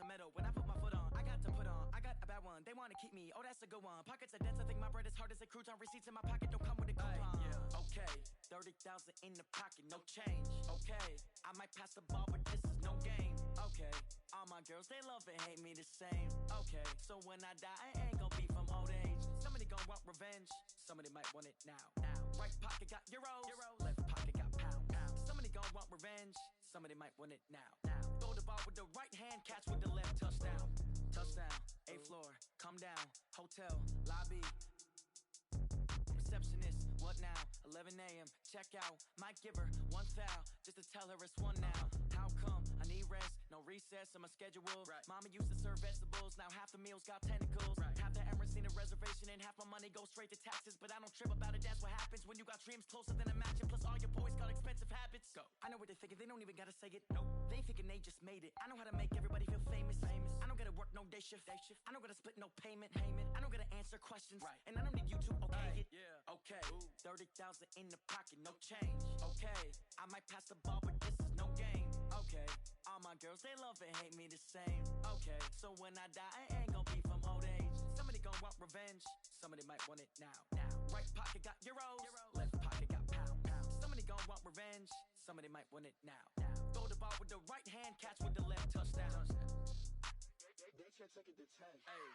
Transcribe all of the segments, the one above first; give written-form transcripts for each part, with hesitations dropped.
tomato. When I put my foot on, I got to put on. I got a bad one, they wanna keep me. Oh, that's a good one. Pockets are dense, I think my bread is hard as a crouton. Receipts in my pocket don't come with a coupon. Yeah. Okay, 30,000 in the pocket, no change. Okay, I might pass the ball, but this is no game. Okay, all my girls, they love and hate me the same. Okay, so when I die, I ain't gon' be from old age. Somebody gon' want revenge, somebody might want it now. Right pocket got euros, left pocket got pounds. Somebody gon' want revenge, somebody might want it now. Throw the ball with the right hand, catch with the left, touchdown. Touchdown, 8th floor, come down, hotel, lobby. Receptionist, what now? 11 a.m. check out. Might give her one foul just to tell her it's one now. How come? I need rest, no recess in my schedule. Right. Mama used to serve vegetables, now half the meals got tentacles. Right. Half the Emirates seen a reservation and half my money goes straight to taxes. But I don't trip about it, that's what happens when you got dreams closer than a match. And plus all your boys got expensive habits. Go. I know what they're thinking, they don't even gotta say it. Nope. They thinking they just made it. I know how to make everybody feel famous. I don't gotta work no day shift. I don't gotta split no payment. I don't gotta answer questions. Right. And I don't need you to okay it. Yeah. Okay, 30,000 in the pocket, no change. Okay, I might pass the ball, but this is no game. Okay, all my girls, they love and hate me the same. Okay, so when I die, I ain't gon' be from old age. Somebody gon' want revenge, somebody might want it now. Right pocket got euros, left pocket got pounds. Somebody gon' want revenge, somebody might want it now. Throw the ball with the right hand, catch with the left, touchdown. They can't take it to 10. Hey.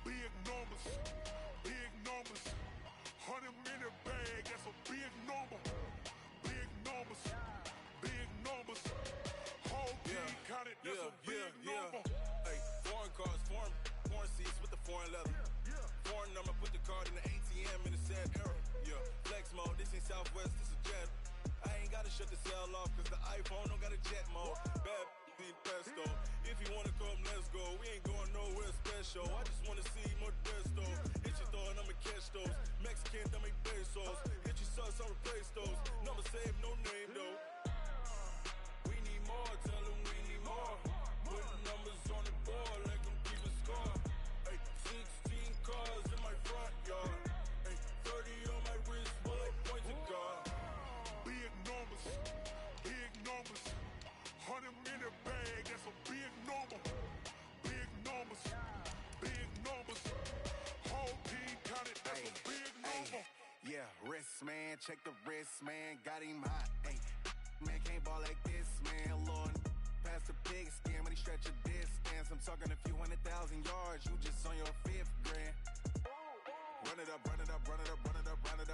Big numbers, 100 minute bag, that's a big number. Big numbers, whole team counted, that's a big number. Hey, foreign cars, foreign seats with the foreign leather. Foreign number, put the card in the ATM in the sad era. Yeah, flex mode, this ain't Southwest, this is Jet. I ain't gotta shut the cell off, cause the iPhone don't got a jet mode. Bad need pesto. If you wanna come, let's go. We ain't going nowhere special. I just wanna see more desto. Hit your thought, I'ma catch those. Mexican, I make pesos. Hit your sus, I'll replace those. Number save, no name though. We need more, tell them we need more. Putting numbers on the board like I'm keeping score. Ay, 16 cars in my front yard. Ay, 30 on my wrist, bullet point to God. Big numbers, 100 minute bag, that's a big number. Big numbers, whole team counted, that's a big number. Yeah, wrist man, check the wrist man, got him hot. Ay, man can't ball like this, man. Lord, past the pig skin when he stretch a distance. I'm talking a few 100,000 yards, you just on your 5th grand. Run it up,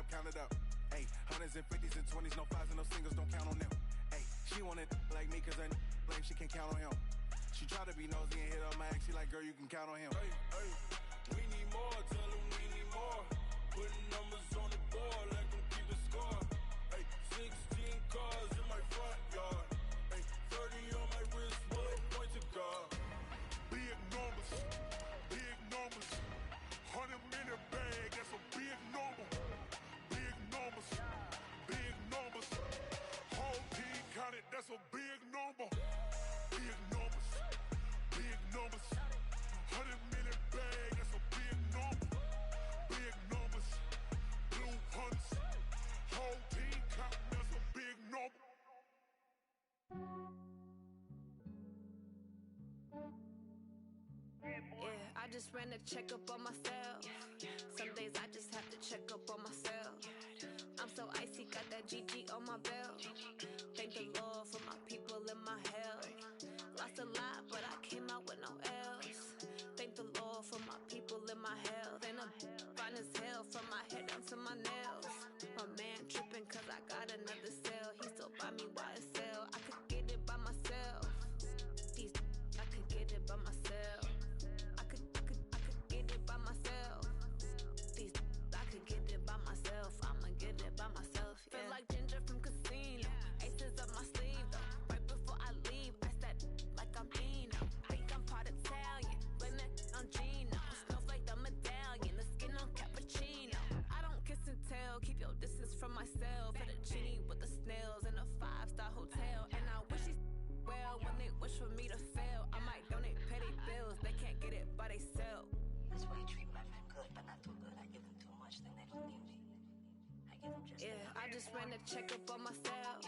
count it up. Ay, hundreds and 50s and 20s, no 5s and no singles, don't count on them. Ay, she want it like me, cause her blame, she can't count on him. She try to be nosy and hit up my ex, she like, girl, you can count on him. Hey, we need more, tell them we need more. Putting numbers on the board like I'm keeping score. Ay, 16 cars in my front yard. Ay, 30 on my wrist, bullet point to God. Big numbers, 100 minute bag, that's a big number. Big numbers, whole team counted, that's a big number. Big numbers, 100 minute bag, that's a big number. Big numbers, blue hunts, whole team counting, that's a big number. Yeah, I just ran a checkup on myself. Some days I just have to check up on myself. I'm so icy, got that GG on my belt. Thank the Lord for my people in my health. Lost a lot, but I came out with no L's. Thank the Lord for my people in my health. And I'm fine as hell from my head down to my nails. My man tripping cause I got another cell. He still buy me YSL. I could get it by myself. I could get it by myself. I could get it by myself. I could get it by myself. I'ma get it by myself. Yeah. Feel like Ginger from Casino. Aces up my sleeve though. Right before I leave, I said like I'm Dino. Think I'm just ran a checkup on myself.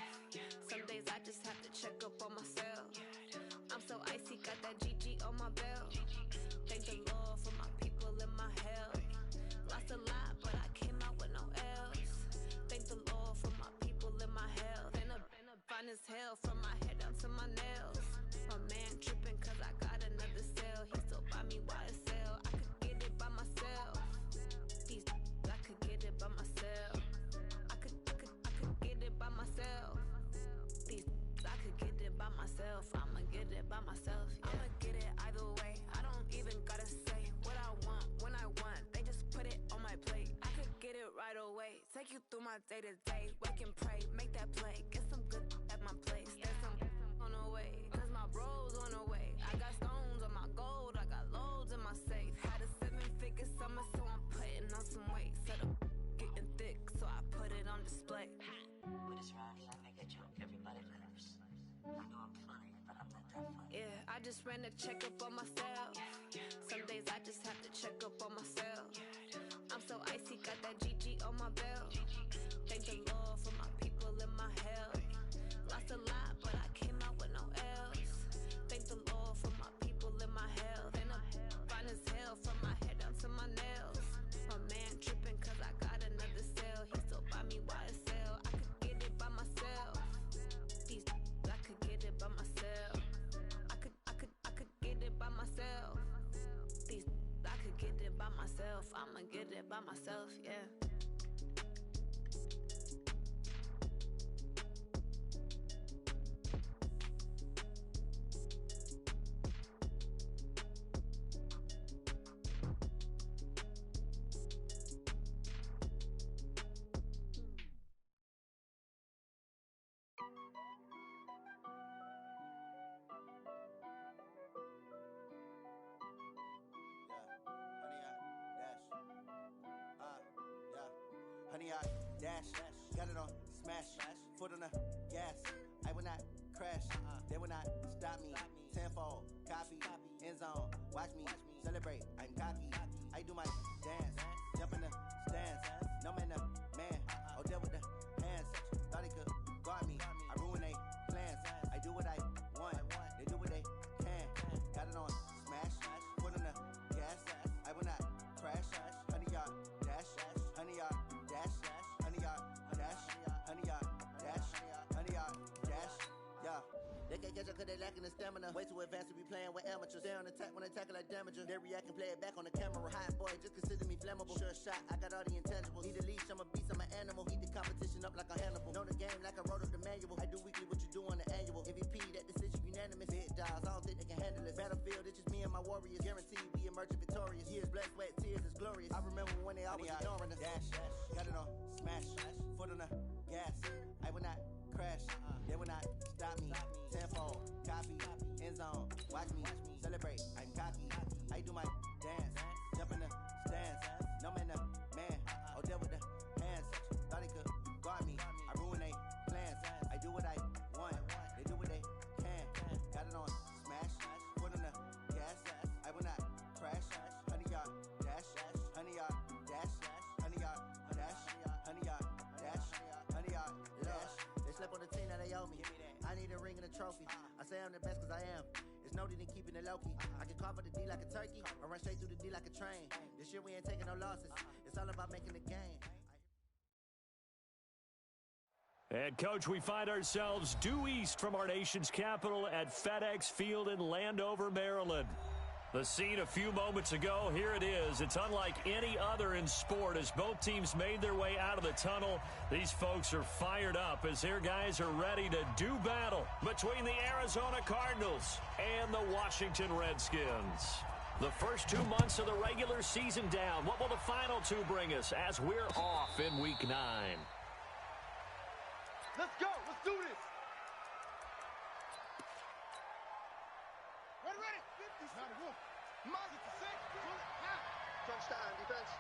Some days I just have to check up on myself. I'm so icy, got that GG on my belt. Thank the Lord for my people in my health. Lost a lot, but I came out with no L's. Thank the Lord for my people in my health. And I've been fine as hell from my head down to my nails. My man tripping cause I got another cell. He still buy me YSL. I could get it by myself. These I could get it by myself. I could get it by myself. These I could get it by myself. I'ma get it by myself. Yeah. I'ma get it either way. I don't even gotta say what I want when I want. They just put it on my plate. I could get it right away. Take you through my day to day. Wake and pray, make that play. Get some good at my place. There's some on the way. Cause my bro's on the way. I got stones on my gold. I got loads in my safe. Had a 7-figure summer, so I'm putting on some weight. Set up getting thick, so I put it on display. With this rhyme, I make a joke. Everybody laughs. I know I'm funny, but I'm not that funny. Yeah, I just ran a checkup on myself. Some days I just have to check up on myself. I'm so icy, got that GG on my belt. Thank the Lord for my people in my health. Lost a lot, but I came out with no L's. Thank the Lord for my people in my health. And I'm fine as hell from my head down to my nails. My man tripping cause I got another cell. He still buy me YSL. I could get it by myself. These I could get it by myself. I could get it by myself. These I could get it by myself. I'ma get it by myself, yeah. Honey, I dash, got it on smash, foot on the gas. I will not crash, they will not stop me. Tenfold, copy, end zone, watch me celebrate. I'm cocky, I do my dance, jump in the stands. No man, man, oh there with the hands. Thought he could guard me, I ruin they plans. I do what I want, they do what they can. Got it on smash, foot on the gas. I will not crash, honey, y'all dash, honey, y'all dash, honey, y'all dash, honey, y'all dash, honey, y'all dash, yeah. They can't catch up cause they lacking the stamina. Way too advanced to be playing with amateurs. Stay on attack when they tackle like damager. They react and play it back on the camera. Hot boy, just consider me flammable. Sure shot, I got all the intangibles. Need a leash, I'm a beast, I'm an animal. Heat the competition up like a Hannibal. Know the game like I wrote up the manual. I do weekly what you do on the annual. MVP, that decision unanimous. Big dogs, I don't think they can handle it. Battlefield, it's just me and my warriors. Guaranteed we emerge victorious. Years, blood, sweat, tears, it's glorious. I remember when they always ignoring us. Dash, got it on smash, foot on the gas. I will not crash, they will not stop me. Tenfold, copy, end zone, watch me celebrate. I'm cocky, I do my dance, jump in the stands. No man, man, oh there with the hands. Thought he could guard me, I ruin they plans. I do what I want, they do what they can. Got it on smash, foot on the gas. I will not crash, honey, y'all dash, honey, y'all dash, honey, y'all dash, honey, y'all dash, honey, y'all dash. They slept on the team that they owe me. I need a ring and a trophy. I say I'm the best cause I am. It's noted in keeping it low-key. I can carve up the D like a turkey or run straight through the D like a train. This year we ain't taking no losses. It's all about making the game. And, Coach, we find ourselves due east from our nation's capital at FedEx Field in Landover, Maryland. The scene a few moments ago, here it is. It's unlike any other in sport as both teams made their way out of the tunnel. These folks are fired up as their guys are ready to do battle between the Arizona Cardinals and the Washington Redskins. The first 2 months of the regular season down. What will the final two bring us as we're off in Week 9? Let's go. Let's do this. Ready. 91. Mark it to 6. Now. Touchdown defense.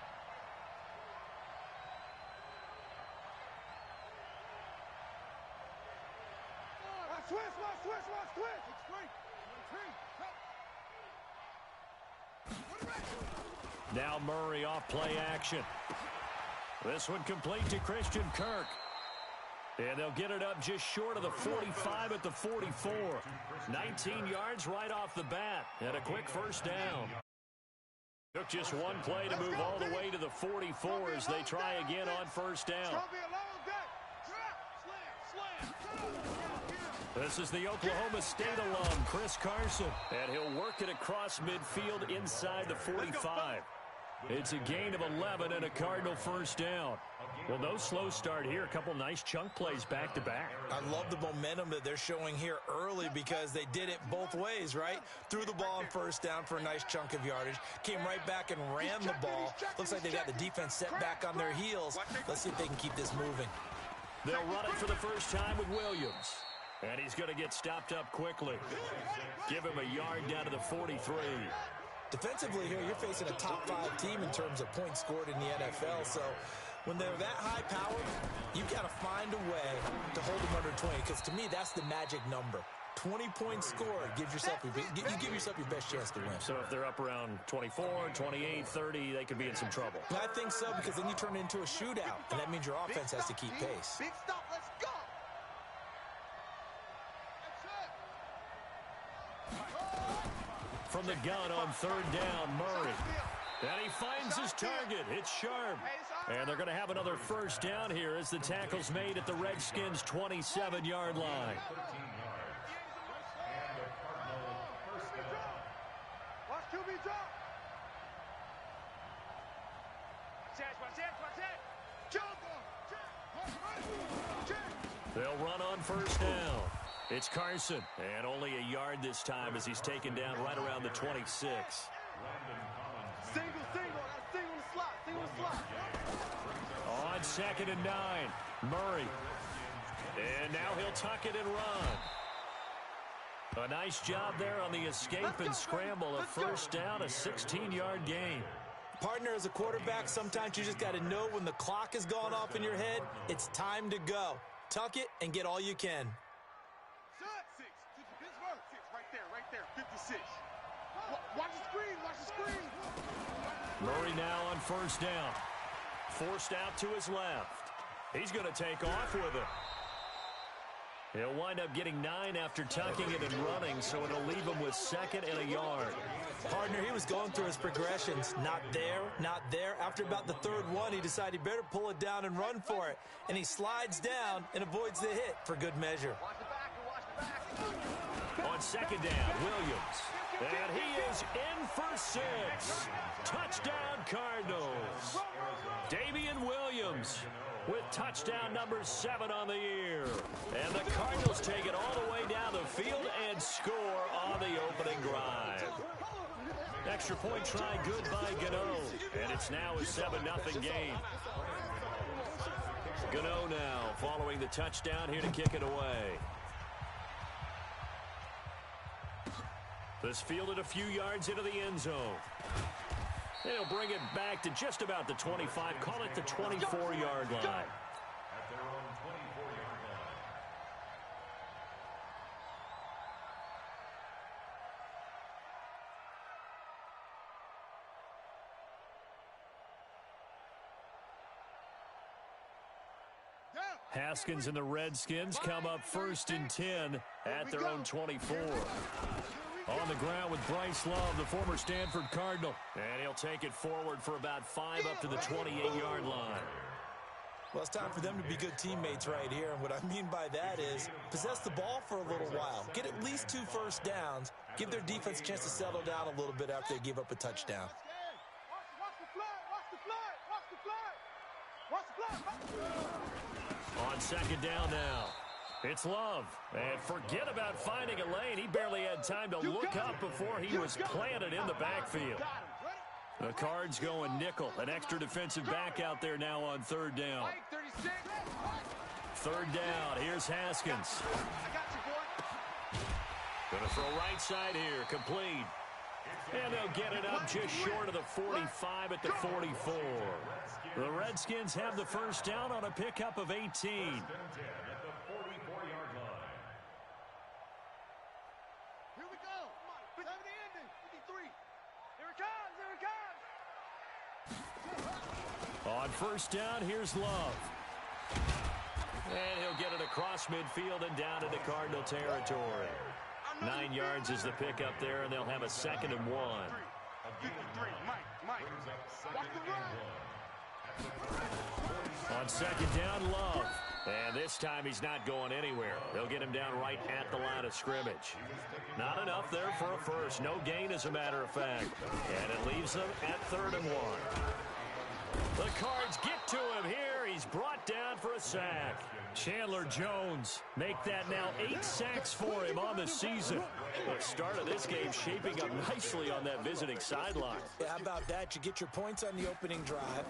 Switch. It's great. Now Murray off play action. This one complete to Christian Kirk. And they'll get it up just short of the 45 at the 44. 19 yards right off the bat, and a quick first down. Took just one play to move all the way to the 44 as they try again on first down. This is the Oklahoma State alum, Chris Carson, and he'll work it across midfield inside the 45. It's a gain of 11 and a Cardinal first down. Well, no slow start here. A couple nice chunk plays back-to-back. I love the momentum that they're showing here early because they did it both ways, right? Threw the ball on first down for a nice chunk of yardage. Came right back and ran the ball. Looks like they got the defense set back on their heels. Let's see if they can keep this moving. They'll run it for the first time with Williams. And he's going to get stopped up quickly. Give him a yard down to the 43. Defensively here, you're facing a top 5 team in terms of points scored in the NFL. So when they're that high powered, you've got to find a way to hold them under 20. Because to me, that's the magic number. 20 points scored. You give yourself your best chance to win. So if they're up around 24, 28, 30, they could be in some trouble. I think so, because then you turn it into a shootout. And that means your offense has to keep pace. Big stop, let's go. From the gun on third down, Murray. And he finds his target. It's Sharp. And they're going to have another first down here as the tackle's made at the Redskins' 27-yard line. Watch QB drop. They'll run on first down. It's Carson, and only a yard this time as he's taken down right around the 26. Single, single in the slot. On 2nd and 9, Murray. And now he'll tuck it and run. A nice job there on the escape and scramble. A first down, a 16-yard gain. Partner, as a quarterback, sometimes you just got to know when the clock has gone off in your head, it's time to go. Tuck it and get all you can. Right there, 56. Watch the screen. Murray now on first down. Forced out to his left. He's going to take off with it. He'll wind up getting 9 after tucking it and running, so it'll leave him with 2nd and a yard. Partner, he was going through his progressions. Not there. After about the 3rd one, he decided he better pull it down and run for it. And he slides down and avoids the hit for good measure. Watch the back. On 2nd down, Williams. And he is in for 6. Touchdown, Cardinals. Damian Williams with touchdown number 7 on the year. And the Cardinals take it all the way down the field and score on the opening drive. Extra point try good by Gano. And it's now a 7-0 game. Gano now following the touchdown here to kick it away. This fielded a few yards into the end zone. They'll bring it back to just about the 25. Call it the 24-yard line. At their own 24-yard line. Haskins and the Redskins come up 1st and 10 at their own 24. On the ground with Bryce Love, the former Stanford Cardinal. And he'll take it forward for about 5 up to the 28-yard line. Well, it's time for them to be good teammates right here. And what I mean by that is possess the ball for a little while. Get at least 2 first downs. Give their defense a chance to settle down a little bit after they give up a touchdown. On 2nd down now, it's Love. And forget about finding a lane. He barely had time to look up before he was planted in the backfield. The Cards going nickel. An extra defensive back out there now on 3rd down. 3rd down. Here's Haskins. Going to throw right side here. Complete. And they'll get it up just short of the 45 at the 44. The Redskins have the first down on a pickup of 18. At the 44-yard line. Here we go. 7 to ending. 53. Here it comes. On first down, here's Love. And he'll get it across midfield and down into Cardinal territory. 9 yards is the pickup there, and they'll have a 2nd and 1. 53, Mike. Watch the run. On 2nd down, Love. And this time he's not going anywhere. They'll get him down right at the line of scrimmage. Not enough there for a first. No gain, as a matter of fact. And it leaves them at 3rd and 1. The Cards get to him here. He's brought down for a sack. Chandler Jones make that now 8 sacks for him on the season. The start of this game shaping up nicely on that visiting sideline. Yeah, how about that? You get your points on the opening drive.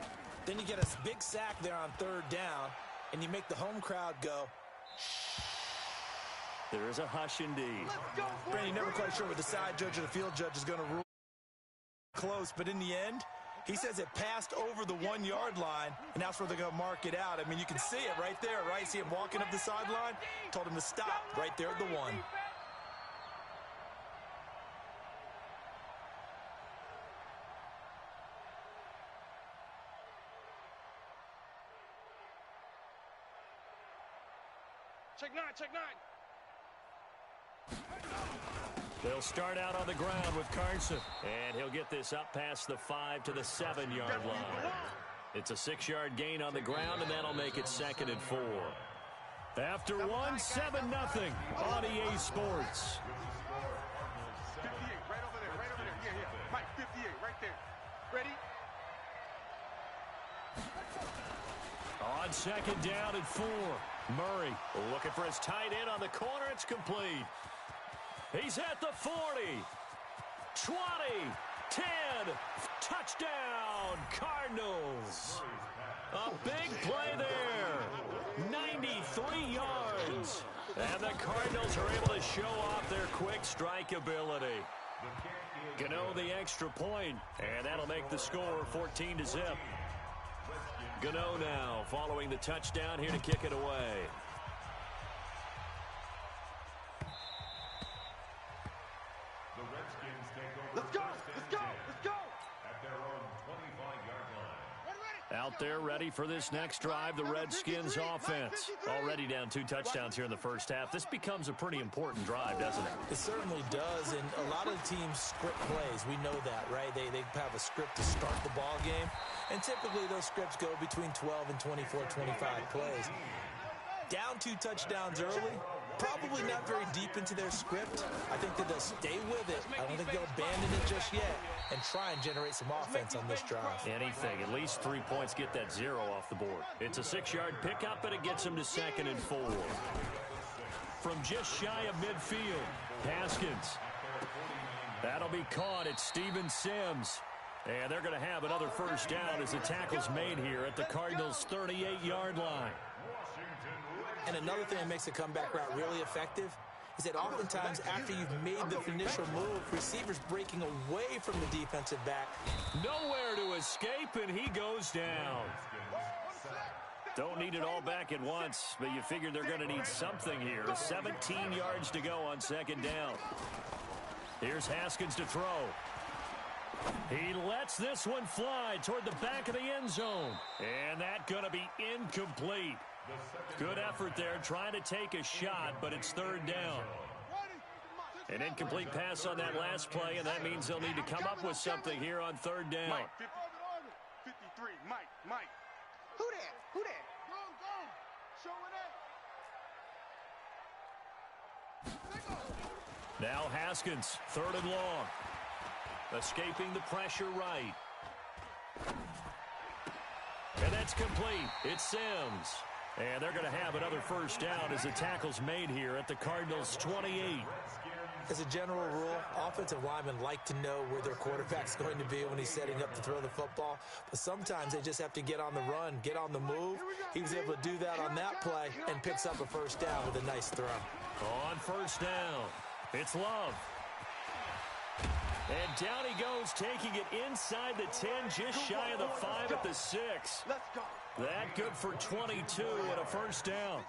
Then you get a big sack there on 3rd down. And you make the home crowd go. There is a hush indeed. Brandon, you're never quite sure what the side judge or the field judge is going to rule close, but in the end, he says it passed over the 1 yard line, and that's where they're going to mark it out. I mean, you can see it right there, right? See him walking up the sideline? Told him to stop right there at the 1. Check 9. They'll start out on the ground with Carson. And he'll get this up past the 5 to the 7 yard line. It's a 6 yard gain on the ground, and that'll make it 2nd and 4. After 1, 7-0 on EA Sports. 58, right over there. Yeah. Mike, 58, right there. Ready? On 2nd down and 4. Murray looking for his tight end on the corner. It's complete. He's at the 40. 20. 10. Touchdown, Cardinals. A big play there. 93 yards. And the Cardinals are able to show off their quick strike ability. Gano the extra point, and that'll make the score 14-0. Gano now following the touchdown here to kick it away. Let's go. At their own 25-yard line. Out there ready for this next drive, the Redskins offense. Already down 2 touchdowns here in the first half. This becomes a pretty important drive, doesn't it? It certainly does, and a lot of the teams script plays. We know that, right? They have a script to start the ball game, and typically those scripts go between 12 and 24, 25 plays. Down 2 touchdowns early, probably not very deep into their script. I think that they'll stay with it. I don't think they'll abandon it just yet and try and generate some offense on this drive. Anything, at least 3 points, get that 0 off the board. It's a 6 yard pickup, and it gets them to 2nd and 4. From just shy of midfield, Haskins. That'll be caught at Steven Sims. And they're going to have another first down as the tackle's made here at the Cardinals' 38-yard line. And another thing that makes the comeback route really effective is that oftentimes after you've made the initial move, receivers breaking away from the defensive back. Nowhere to escape, and he goes down. Don't need it all back at once, but you figure they're going to need something here. 17 yards to go on 2nd down. Here's Haskins to throw. He lets this one fly toward the back of the end zone. And that's going to be incomplete. Good effort there, trying to take a shot, but it's 3rd down. An incomplete pass on that last play, and that means they'll need to come up with something here on 3rd down. Mike, 53, Mike. Who that? Go. Show it. Now Haskins, 3rd and long. Escaping the pressure right. And that's complete. It's Sims. And they're going to have another first down as the tackle's made here at the Cardinals' 28. As a general rule, offensive linemen like to know where their quarterback's going to be when he's setting up to throw the football. But sometimes they just have to get on the run, get on the move. He was able to do that on that play and picks up a first down with a nice throw. On first down, it's Love. And down he goes, taking it inside the 10, just shy of the 5 at the 6. Let's go. That good for 22 and a first down.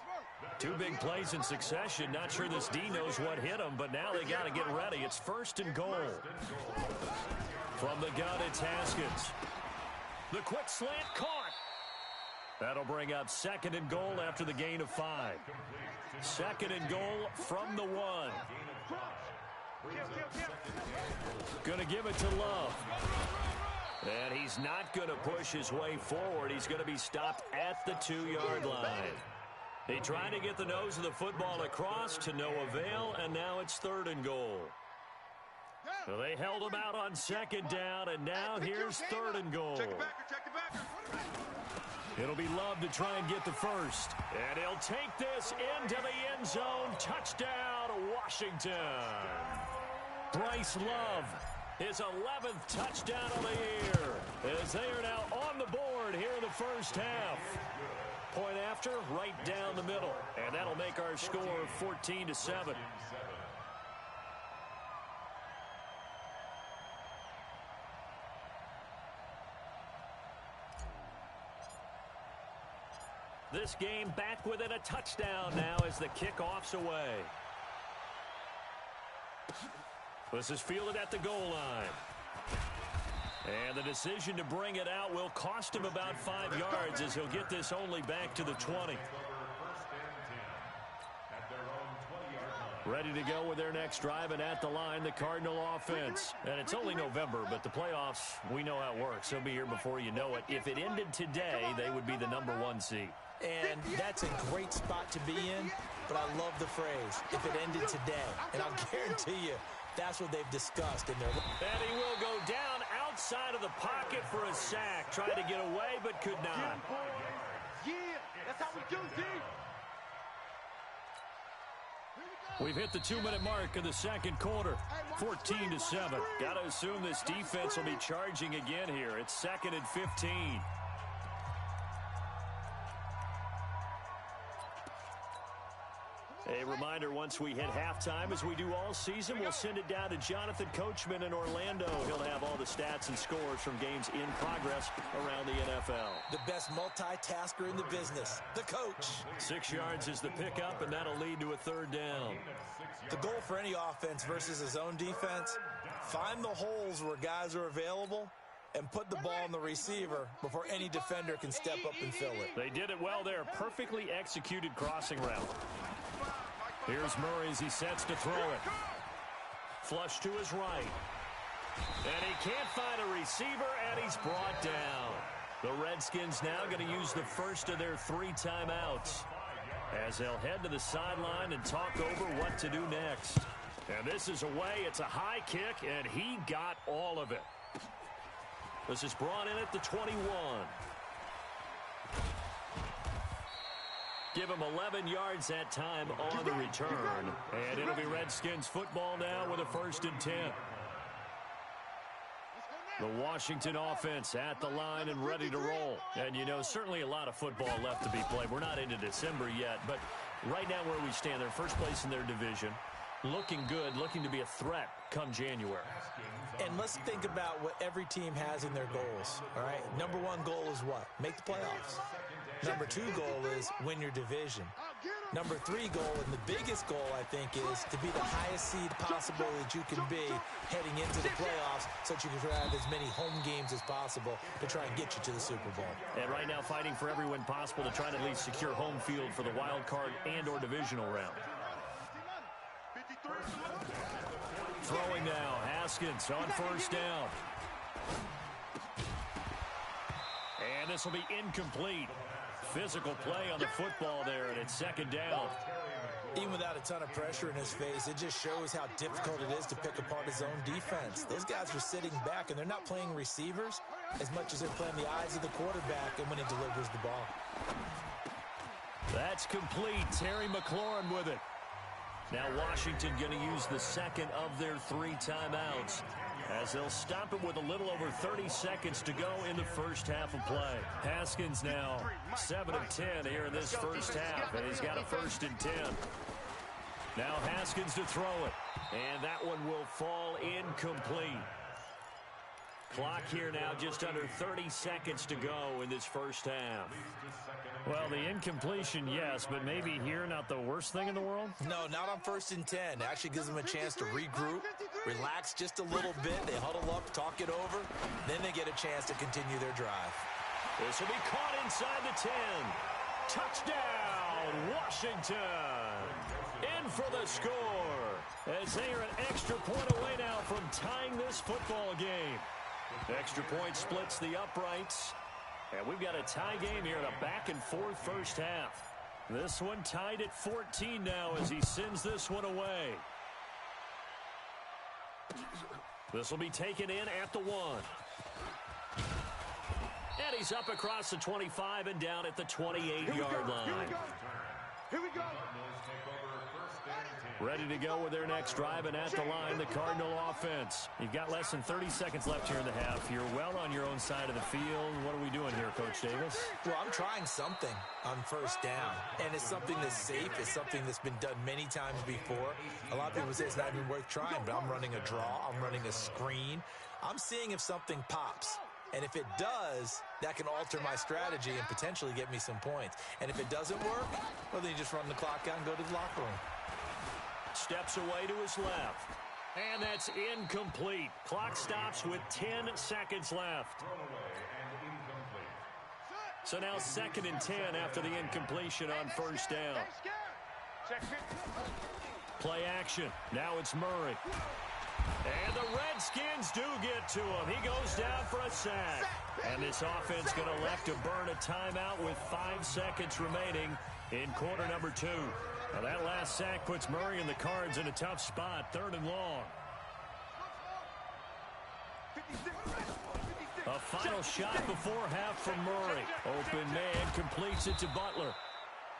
2 big plays in succession. Not sure this D knows what hit him, but now they got to get ready. It's 1st and goal. From the gun, it's Haskins. The quick slant caught. That'll bring up 2nd and goal after the gain of 5. 2nd and goal from the 1. Going to give it to Love. And he's not going to push his way forward. He's going to be stopped at the 2-yard line. He tried to get the nose of the football across to no avail, and now it's 3rd and goal. So they held him out on 2nd down, and now here's 3rd and goal. It'll be Love to try and get the first. And he'll take this into the end zone. Touchdown, Washington. Bryce Love, his 11th touchdown of the year, as they are now on the board here in the first half. Point after, right down the middle. And that'll make our score 14-7. This game back within a touchdown now as the kickoff's away. This is fielded at the goal line. And the decision to bring it out will cost him about 5 yards as he'll get this only back to the 20. Ready to go with their next drive, and at the line, the Cardinal offense. And it's only November, but the playoffs, we know how it works. They'll be here before you know it. If it ended today, they would be the number 1 seed. And that's a great spot to be in, but I love the phrase, if it ended today. And I'll guarantee you, that's what they've discussed in their... And he will go down outside of the pocket for a sack. Tried to get away, but could not. Yeah, that's how we do, D. We've hit the 2-minute mark of the second quarter. 14-7. Got to assume this defense will be charging again here. It's 2nd and 15. A reminder, once we hit halftime, as we do all season, we'll send it down to Jonathan Coachman in Orlando. He'll have all the stats and scores from games in progress around the NFL. The best multitasker in the business, the coach. 6 yards is the pickup, and that'll lead to a 3rd down. The goal for any offense versus his own defense, find the holes where guys are available and put the ball on the receiver before any defender can step up and fill it. They did it well there. Perfectly executed crossing route. Here's Murray as he sets to throw it. Flush to his right. And he can't find a receiver, and he's brought down. The Redskins now going to use the first of their 3 timeouts as they'll head to the sideline and talk over what to do next. And this is away. It's a high kick, and he got all of it. This is brought in at the 21. Give him 11 yards that time on the return. And it'll be Redskins football now with a 1st and 10. The Washington offense at the line and ready to roll. And, you know, certainly a lot of football left to be played. We're not into December yet, but right now where we stand, they're first place in their division. Looking good, looking to be a threat come January. And let's think about what every team has in their goals, all right? Number 1 goal is what? Make the playoffs. Number 2 goal is win your division. Number 3 goal, and the biggest goal, I think, is to be the highest seed possible that you can be heading into the playoffs so that you can have as many home games as possible to try and get you to the Super Bowl. And right now fighting for every win possible to try to at least secure home field for the wild card and or divisional round. Throwing now, Haskins on 1st down. And this will be incomplete. Physical play on the football there, and it's 2nd down. Even without a ton of pressure in his face, it just shows how difficult it is to pick apart his own defense. Those guys are sitting back, and they're not playing receivers as much as they're playing the eyes of the quarterback and when he delivers the ball. That's complete. Terry McLaurin with it. Now Washington going to use the 2nd of their 3 timeouts as they'll stop it with a little over 30 seconds to go in the first half of play. Haskins now 7 of 10 here in this first half, and he's got a 1st and 10. Now Haskins to throw it, and that one will fall incomplete. Clock here now just under 30 seconds to go in this first half. Well, the incompletion, yes, but maybe here not the worst thing in the world? No, not on 1st and 10. It actually gives them a chance to regroup, relax just a little bit. They huddle up, talk it over. Then they get a chance to continue their drive. This will be caught inside the 10. Touchdown, Washington. In for the score. As they are an extra point away now from tying this football game. Extra point splits the uprights. And we've got a tie game here in a back-and-forth first half. This one tied at 14 now as he sends this one away. This will be taken in at the 1. And he's up across the 25 and down at the 28-yard line. Here we go. Ready to go with their next drive, and at the line, the Cardinal offense. You've got less than 30 seconds left here in the half. You're well on your own side of the field. What are we doing here, Coach Davis? Well, I'm trying something on first down, and it's something that's safe. It's something that's been done many times before. A lot of people say it's not even worth trying, but I'm running a draw. I'm running a screen. I'm seeing if something pops. And if it does, that can alter my strategy and potentially get me some points. And if it doesn't work, well, then you just run the clock out and go to the locker room. Steps away to his left. And that's incomplete. Clock stops with 10 seconds left. So now 2nd and 10 after the incompletion on first down. Play action. Now it's Murray. And the Redskins do get to him. He goes down for a sack. And this offense going to elect to burn a timeout with 5 seconds remaining in quarter number 2. Now that last sack puts Murray and the Cards in a tough spot, 3rd and long. A final shot before half from Murray. Open man completes it to Butler.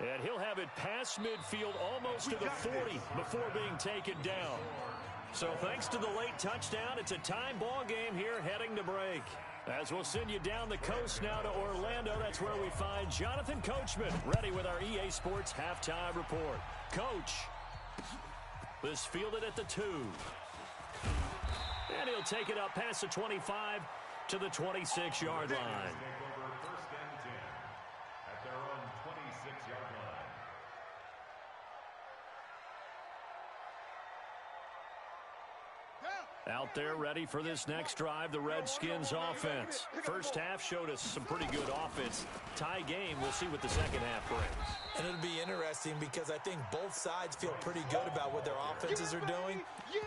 And he'll have it past midfield almost to the 40 before being taken down. So thanks to the late touchdown, it's a time ball game here heading to break. As we'll send you down the coast now to Orlando, that's where we find Jonathan Coachman, ready with our EA Sports halftime report. Coach, this fielded at the 2. And he'll take it up past the 25 to the 26-yard line. Out there ready for this next drive, the Redskins offense. First half showed us some pretty good offense. Tie game, we'll see what the second half brings. And it'll be interesting because I think both sides feel pretty good about what their offenses are doing.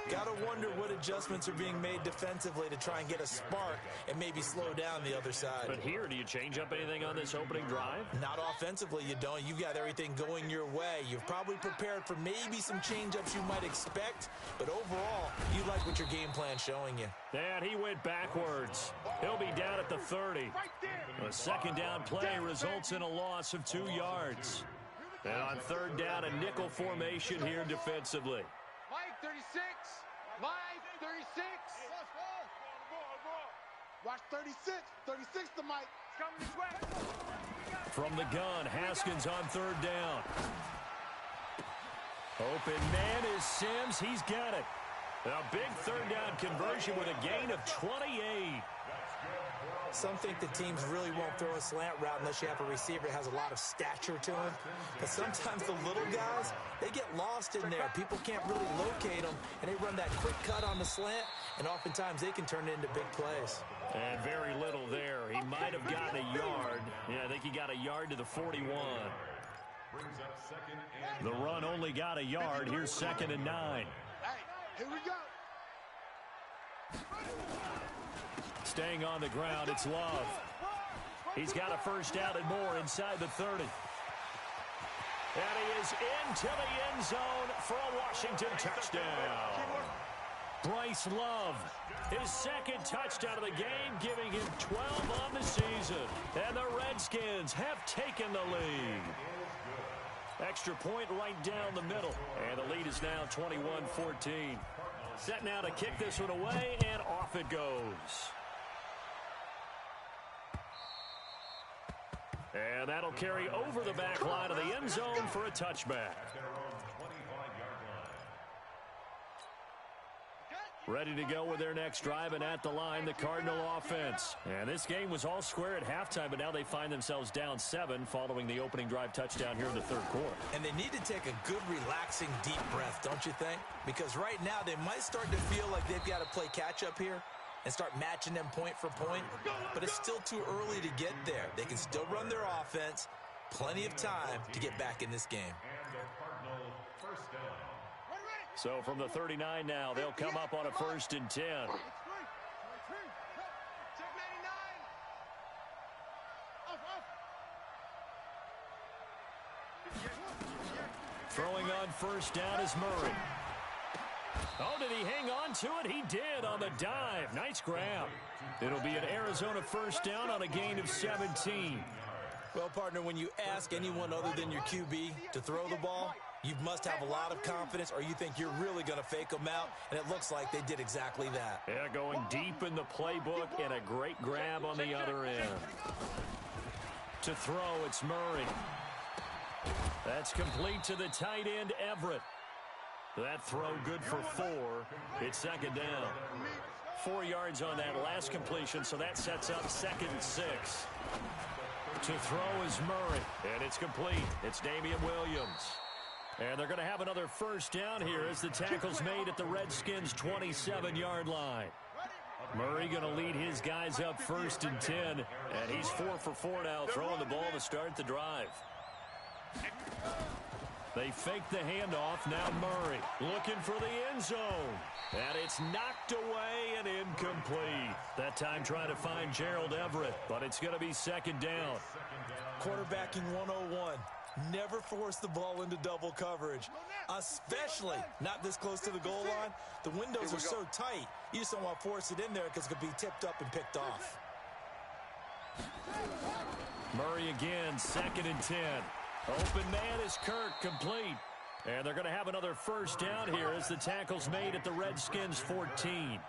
Got to wonder what adjustments are being made defensively to try and get a spark and maybe slow down the other side. But here, do you change up anything on this opening drive? Not offensively, you don't. You've got everything going your way. You've probably prepared for maybe some change-ups you might expect, but overall, you like what your game plan showing you. And he went backwards. He'll be down at the 30. A second down play results in a loss of 2 yards. And on 3rd down, a nickel formation here defensively. Mike 36. Mike 36. Watch 36. 36 to Mike. It's coming this way. From the gun, Haskins on 3rd down. Open man is Sims. He's got it. A big 3rd down conversion with a gain of 28. Some think the teams really won't throw a slant route unless you have a receiver that has a lot of stature to him. But sometimes the little guys, they get lost in there. People can't really locate them, and they run that quick cut on the slant, and oftentimes they can turn it into big plays. And very little there. He might have gotten a yard. Yeah, I think he got a yard to the 41. The run only got a yard. Here's 2nd and 9. Hey, here we go. Staying on the ground, it's Love. He's got a first down and more inside the 30. And he is into the end zone for a Washington touchdown. Bryce Love, his 2nd touchdown of the game, giving him 12 on the season. And the Redskins have taken the lead. Extra point right down the middle. And the lead is now 21-14. Set now to kick this one away, and off it goes. And that'll carry over the back line of the end zone for a touchback. Ready to go with their next drive, and at the line, the Cardinal offense. And this game was all square at halftime, but now they find themselves down 7 following the opening drive touchdown here in the 3rd quarter. And they need to take a good, relaxing, deep breath, don't you think? Because right now, they might start to feel like they've got to play catch-up here. and start matching them point for point, but it's still too early to get there. They can still run their offense. Plenty of time to get back in this game. So from the 39 now, they'll come up on a 1st and 10. Throwing on 1st down is Murray. Oh, did he hang on to it? He did on the dive. Nice grab. It'll be an Arizona 1st down on a gain of 17. Well, partner, when you ask anyone other than your QB to throw the ball, you must have a lot of confidence, or you think you're really going to fake them out, and it looks like they did exactly that. Yeah, going deep in the playbook and a great grab on the other end. To throw, it's Murray. That's complete to the tight end, Everett. That throw good for 4. It's 2nd down. 4 yards on that last completion, so that sets up 2nd and 6. To throw is Murray, and it's complete. It's Damian Williams. And they're going to have another 1st down here as the tackle's made at the Redskins' 27-yard line. Murray going to lead his guys up 1st and 10, and he's 4 for 4 now, throwing the ball to start the drive. They fake the handoff. Now Murray looking for the end zone. And it's knocked away and incomplete. That time trying to find Gerald Everett, but it's going to be 2nd down. Quarterbacking 101. Never force the ball into double coverage, especially not this close to the goal line. The windows are so tight, you just don't want to force it in there because it could be tipped up and picked off. Murray again, 2nd and 10. Open man is Kirk, complete. And they're going to have another 1st down here as the tackle's made at the Redskins' 14.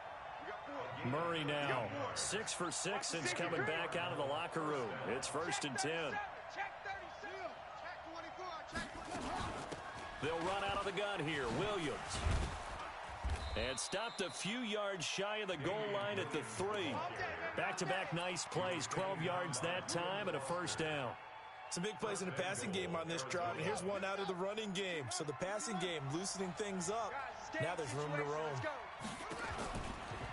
Murray now 6 for 6 since coming back out of the locker room. It's 1st and 10. They'll run out of the gun here. Williams. And stopped a few yards shy of the goal line at the 3. Back-to-back nice plays. 12 yards that time and a 1st down. Some big plays in the passing game on this drive, and here's one out of the running game. So the passing game loosening things up. Now there's room to roam.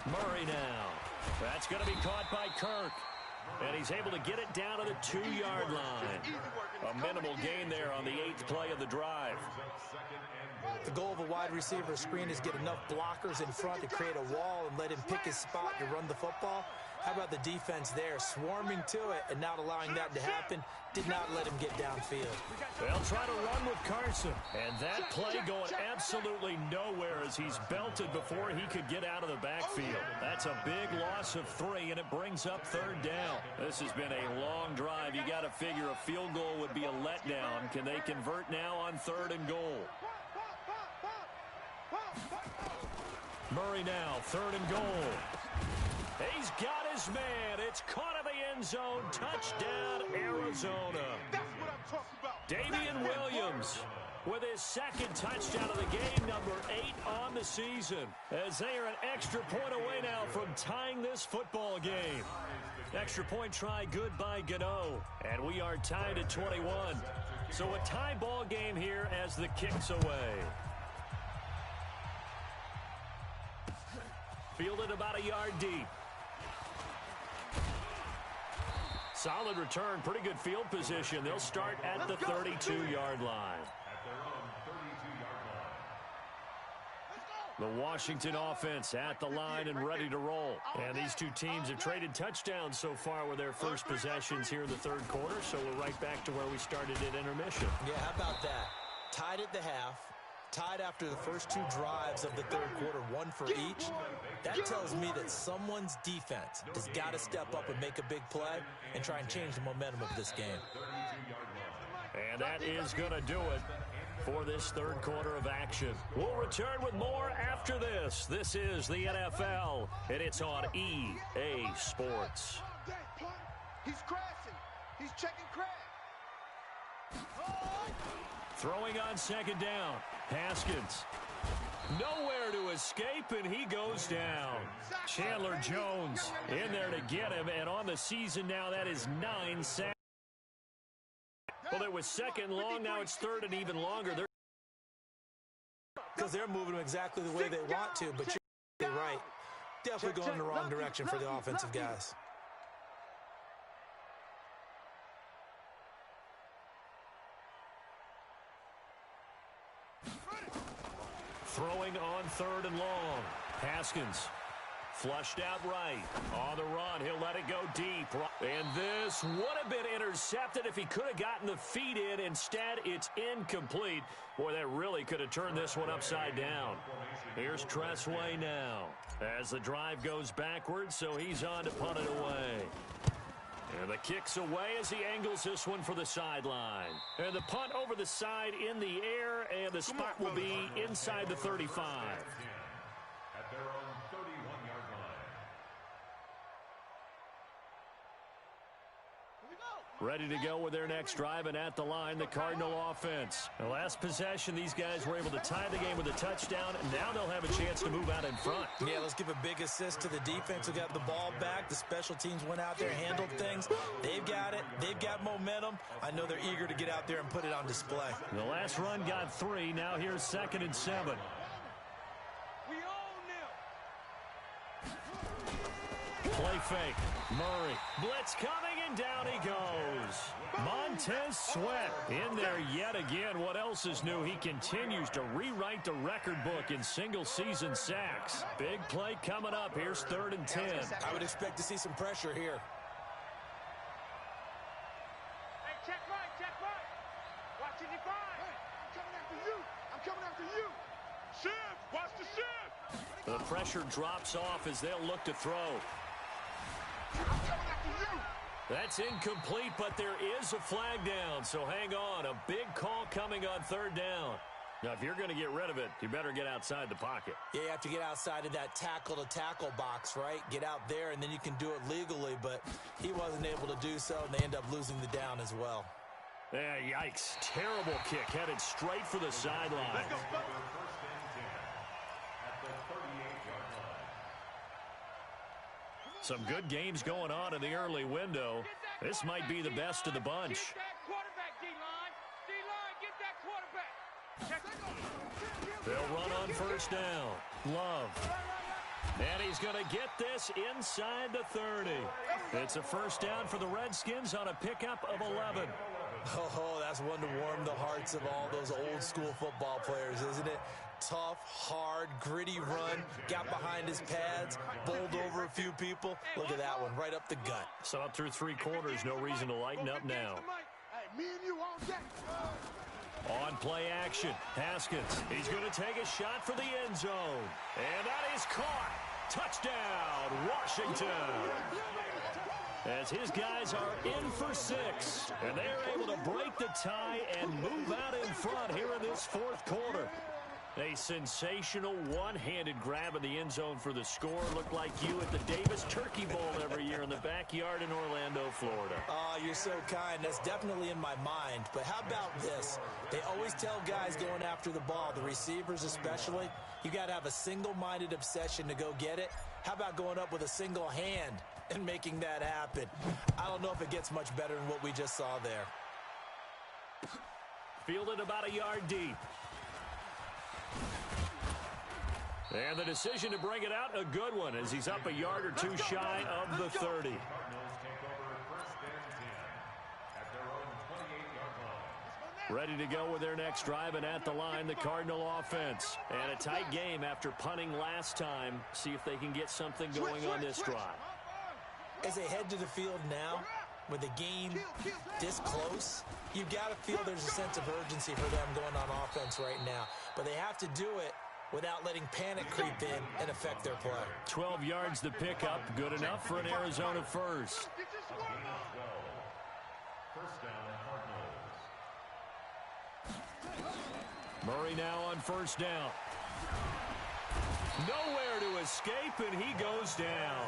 Murray now. That's going to be caught by Kirk. And he's able to get it down to the 2-yard line. A minimal gain there on the 8th play of the drive. The goal of a wide receiver screen is get enough blockers in front to create a wall and let him pick his spot to run the football. How about the defense there, swarming to it and not allowing that to happen? Did not let him get downfield. They'll try to run with Carson. And that play going absolutely nowhere as he's belted before he could get out of the backfield. That's a big loss of 3, and it brings up 3rd down. This has been a long drive. You got to figure a field goal would be a letdown. Can they convert now on 3rd and goal? Murray now, 3rd and goal. He's got his man. It's caught in the end zone. Touchdown, Arizona. That's what I'm talking about. Damian Williams with his 2nd touchdown of the game, number 8 on the season, as they are an extra point away now from tying this football game. Extra point try good by Gano, and we are tied at 21. So a tie ball game here as the kick's away. Fielded about a yard deep. Solid return, pretty good field position. They'll start at the 32-yard line. The Washington offense at the line and ready to roll. And these two teams have traded touchdowns so far with their first possessions here in the 3rd quarter, so we're right back to where we started at intermission. Yeah, how about that? Tied at the half. Tied after the first 2 drives of the 3rd quarter, 1 for each. That tells me that someone's defense has got to step up and make a big play and try and change the momentum of this game. And that is going to do it for this 3rd quarter of action. We'll return with more after this. This is the NFL, and it's on EA Sports. He's crashing. He's checking crash. Throwing on 2nd down. Haskins. Nowhere to escape, and he goes down. Chandler Jones in there to get him, and on the season now, that is 9 sacks. Well, it was 2nd long, now it's 3rd and even longer. Because they're moving them exactly the way they want to, but you're right. Definitely going in the wrong direction for the offensive guys. Throwing on 3rd and long. Haskins flushed out right. On the run, he'll let it go deep. And this would have been intercepted if he could have gotten the feet in. Instead, it's incomplete. Boy, that really could have turned this one upside down. Here's Tressway now as the drive goes backwards, so he's on to punt it away. And the kick's away as he angles this one for the sideline. And the punt over the side in the air, and the spot will be inside the 35. At their own 31-yard line. Ready to go with their next drive, and at the line, the Cardinal offense. The last possession, these guys were able to tie the game with a touchdown, and now they'll have a chance to move out in front. Yeah, let's give a big assist to the defense who got the ball back. The special teams went out there, handled things. They've got it. They've got momentum. I know they're eager to get out there and put it on display. The last run got 3. Now here's 2nd and 7. Play fake. Murray. Blitz coming, and down he goes. Montez Sweat in there yet again. What else is new? He continues to rewrite the record book in single-season sacks. Big play coming up. Here's 3rd and 10. I would expect to see some pressure here. Hey, check right. Watch it, divide. Hey, I'm coming after you. Shift, watch the shift. The pressure drops off as they'll look to throw. That's incomplete, but there is a flag down, so hang on. A big call coming on 3rd down. Now, if you're going to get rid of it, you better get outside the pocket. Yeah, you have to get outside of that tackle-to-tackle box, right? Get out there, and then you can do it legally, but he wasn't able to do so, and they end up losing the down as well. Yeah, yikes. Terrible kick, headed straight for the sideline. Let's go. First and 10 at the 38-yard line. Some good games going on in the early window. This might be the best of the bunch. Get that quarterback, D-line. D-line, get that quarterback. They'll run on 1st down. Love. And he's going to get this inside the 30. It's a 1st down for the Redskins on a pickup of 11. Oh, that's one to warm the hearts of all those old-school football players, isn't it? Tough, hard, gritty run, got behind his pads, bowled over a few people. Look at that one, right up the gut. So up through 3 quarters, no reason to lighten up now. Hey, me and you all day. On play action, Haskins. He's going to take a shot for the end zone. And that is caught. Touchdown, Washington. As his guys are in for 6. And they're able to break the tie and move out in front here in this 4th quarter. A sensational one-handed grab in the end zone for the score. Looked like you at the Davis Turkey Bowl every year in the backyard in Orlando, Florida. Oh, you're so kind. That's definitely in my mind. But how about this? They always tell guys going after the ball, the receivers especially, you got to have a single-minded obsession to go get it. How about going up with a single hand and making that happen? I don't know if it gets much better than what we just saw there. Fielded about a yard deep. And the decision to bring it out, a good one, as he's up a yard or 2 shy of the 30. Cardinals take over 1st and 10 at their own 28-yard line. Ready to go with their next drive, and at the line, the Cardinal offense. And a tight game after punting last time. See if they can get something going on this drive. As they head to the field now, with the game this close, you've got to feel there's a sense of urgency for them going on offense right now. But they have to do it without letting panic creep in and affect their play. 12 yards the pickup, good enough for an Arizona first. First down, Cardinals. Murray now on 1st down. Nowhere to escape, and he goes down.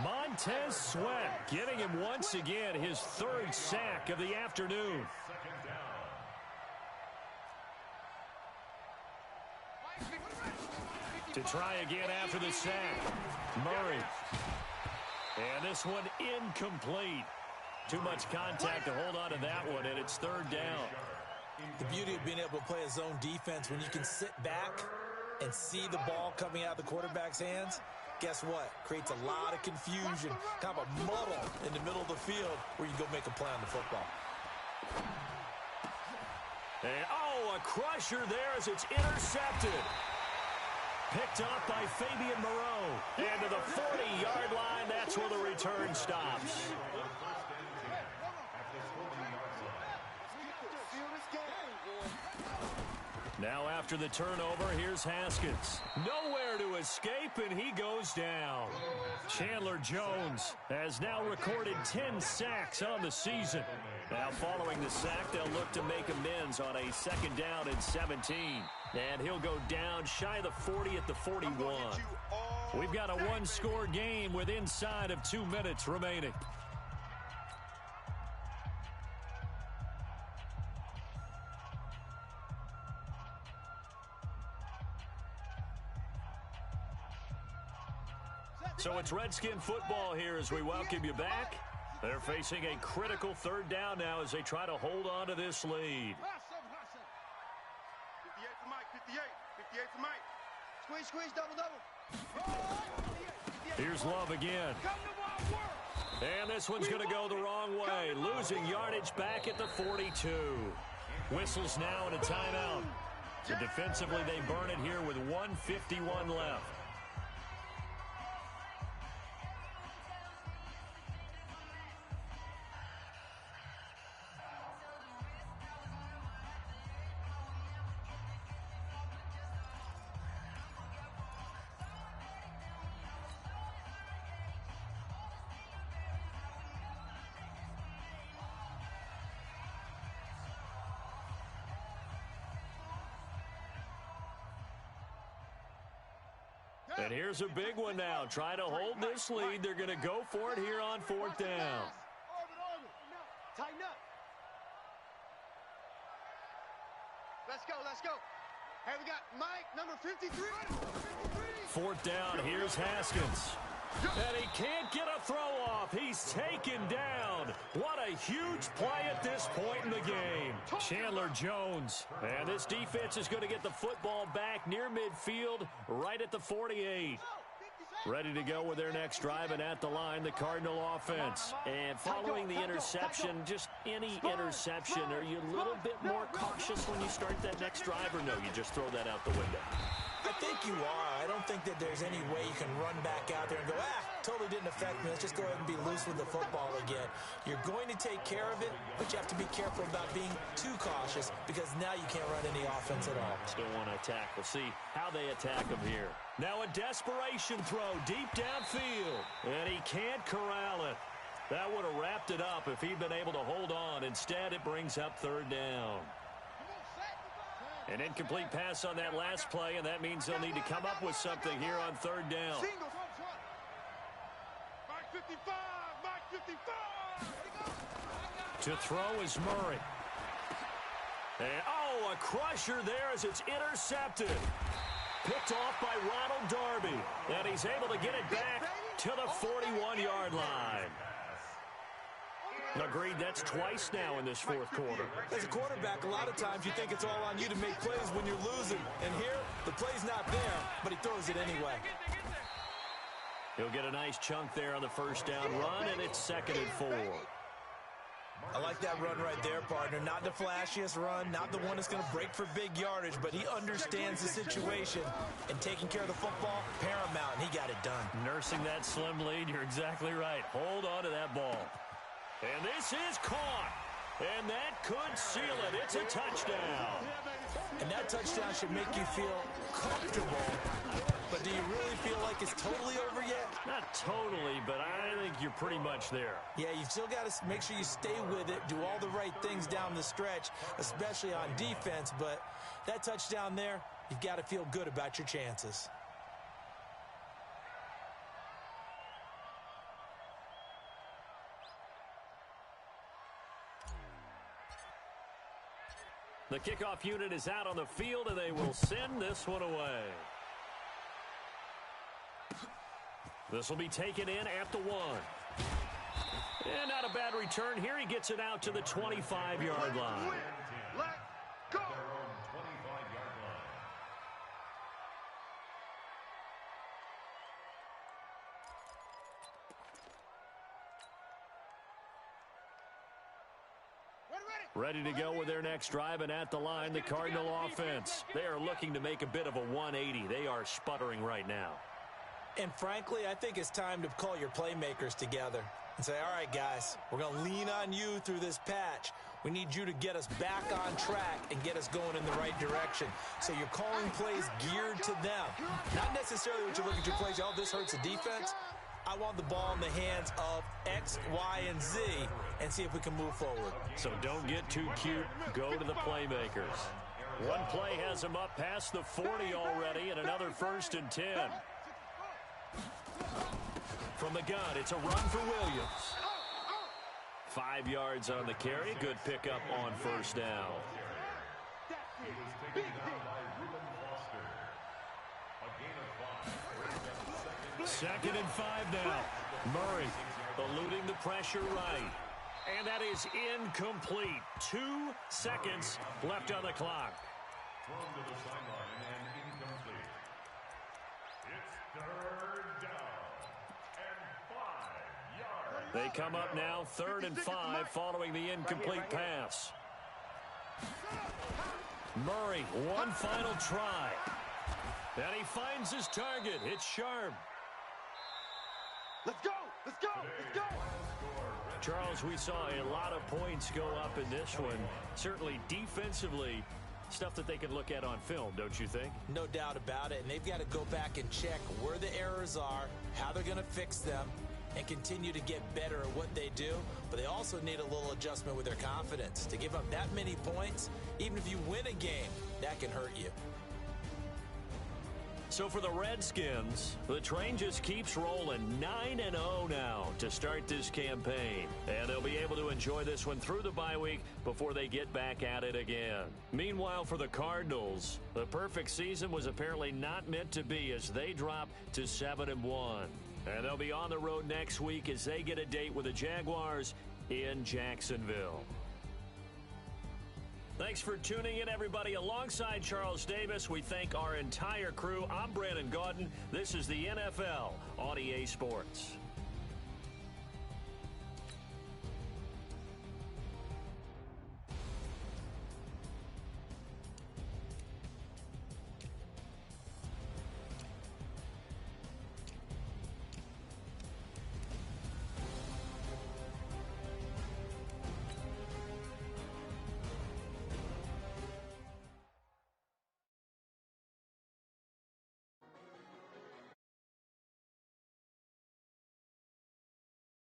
Montez Sweat getting him once again, his 3rd sack of the afternoon. Second down. To try again after the sack. Murray. And this one incomplete. Too much contact to hold on to that one, and it's 3rd down. The beauty of being able to play a zone defense when you can sit back and see the ball coming out of the quarterback's hands, guess what? Creates a lot of confusion, kind of a muddle in the middle of the field where you go make a play on the football. And, oh, a crusher there as it's intercepted. Picked up by Fabian Moreau. And to the 40-yard line, that's where the return stops. Now after the turnover, here's Haskins. Nowhere to escape, and he goes down. Chandler Jones has now recorded 10 sacks on the season. Now following the sack, they'll look to make amends on a second down and 17. And he'll go down shy of the 40 at the 41. We've got a one-score game with inside of 2 minutes remaining. So it's Redskin football here as we welcome you back. They're facing a critical third down now as they try to hold on to this lead. 58 to Mike, 58 to Mike. Squeeze, double. Here's Love again. And this one's going to go the wrong way. Losing yardage back at the 42. Whistles now and a timeout. So defensively, they burn it here with 1:51 left. And here's a big one now. Trying to hold this lead. They're going to go for it here on fourth down. Tighten up. Let's go. Hey, we got Mike, number 53. Fourth down. Here's Haskins. And he can't get a throw off. He's taken down. What a huge play at this point in the game. Chandler Jones. And this defense is going to get the football back near midfield, right at the 48. Ready to go with their next drive, and at the line, the Cardinal offense. And following the interception, just any interception, are you a little bit more cautious when you start that next drive, or no, you just throw that out the window? I think you are. I don't think that there's any way you can run back out there and go, totally didn't affect me. Let's just go ahead and be loose with the football again. You're going to take care of it, but you have to be careful about being too cautious because now you can't run any offense at all. Still want to attack. We'll see how they attack them here. Now a desperation throw deep downfield, and he can't corral it. That would have wrapped it up if he'd been able to hold on. Instead, it brings up third down. An incomplete pass on that last play, and that means they'll need to come up with something here on third down. Mike 55. To throw is Murray. And, a crusher there as it's intercepted. Picked off by Ronald Darby, and he's able to get it back to the 41-yard line. Agreed, that's twice now in this fourth quarter. As a quarterback, a lot of times you think it's all on you to make plays when you're losing. And here, the play's not there, but he throws it anyway. He'll get a nice chunk there on the first down run, and it's 2nd and 4. I like that run right there, partner. Not the flashiest run, not the one that's going to break for big yardage, but he understands the situation. And taking care of the football, paramount, and he got it done. Nursing that slim lead, you're exactly right. Hold on to that ball. And this is caught. And that could seal it. It's a touchdown. And that touchdown should make you feel comfortable. But do you really feel like it's totally over yet? Not totally, but I think you're pretty much there. Yeah, you've still got to make sure you stay with it, do all the right things down the stretch, especially on defense. But that touchdown there, you've got to feel good about your chances. The kickoff unit is out on the field, and they will send this one away. This will be taken in at the 1. And not a bad return here. He gets it out to the 25-yard line. Ready to go with their next drive, and at the line, the Cardinal offense. They are looking to make a bit of a 180. They are sputtering right now. And frankly, I think it's time to call your playmakers together and say, all right, guys, we're going to lean on you through this patch. We need you to get us back on track and get us going in the right direction. So you're calling plays geared to them. Not necessarily what you look at your plays, oh, this hurts the defense. I want the ball in the hands of X, Y, and Z and see if we can move forward. So don't get too cute. Go to the playmakers. One play has them up past the 40 already, and another 1st and 10. From the gun, it's a run for Williams. 5 yards on the carry. Good pickup on 1st down. 2nd and 5 now. Murray eluding the pressure right. And that is incomplete. 2 seconds left on the clock. Thrown to the sideline and incomplete. It's 3rd down and 5 yards. They come up now 3rd and 5 following the incomplete pass. Murray, one final try. And he finds his target. It's sharp. Let's go! Let's go! Let's go! Charles, we saw a lot of points go up in this one. Certainly defensively, stuff that they can look at on film, don't you think? No doubt about it. And they've got to go back and check where the errors are, how they're going to fix them, and continue to get better at what they do. But they also need a little adjustment with their confidence. To give up that many points, even if you win a game, that can hurt you. So for the Redskins, the train just keeps rolling. 9-0 now to start this campaign. And they'll be able to enjoy this one through the bye week before they get back at it again. Meanwhile, for the Cardinals, the perfect season was apparently not meant to be as they drop to 7-1. And they'll be on the road next week as they get a date with the Jaguars in Jacksonville. Thanks for tuning in, everybody. Alongside Charles Davis, we thank our entire crew. I'm Brandon Gaudin. This is the NFL on EA Sports.